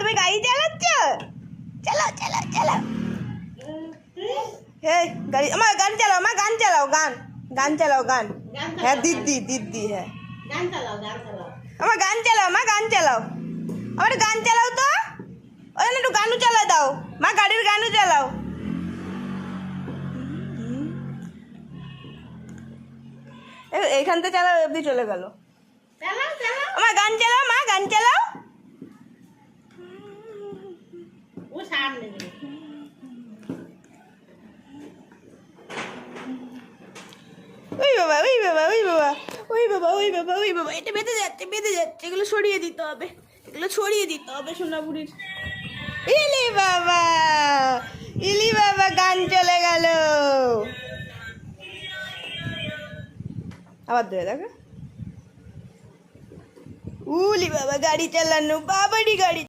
তুমি গাড়ি চালাচ্ছ? চালাও চালাও চালাও। হে গাড়ি, আমার গান চালাও, আমার গান চালাও, গান গান চালাও, গান। হ্যাঁ দিদি দিদি, হ্যাঁ গান চালাও, গান চালাও। আমার গান চালাও, মা গান চালাও, আমার গান চালাও তো। ওই জন্য একটু গানও চালা দাও মা, গাড়ির গানও চালাও। এইখান থেকে চালাও, অবধি চলে গেল। চালাও চালাও। আমার গান চালাও, মা গান চালাও। ও সামনে নেবে। ওই বাবা ওই বাবা ওই বাবা ওই বাবা ওই বাবা ওই বাবা, এটা বেঁধে যাচ্ছে বেঁধে যাচ্ছে, এগুলো সরিয়ে দিতে হবে, এগুলো ছড়িয়ে দিতে হবে সোনাপুরির। ইলি বাবা, ইলি বাবা, গান চলে গেল। আবার ধরে দেখো, উলি বাবা গাড়ি চালানো, বাবারই গাড়ি।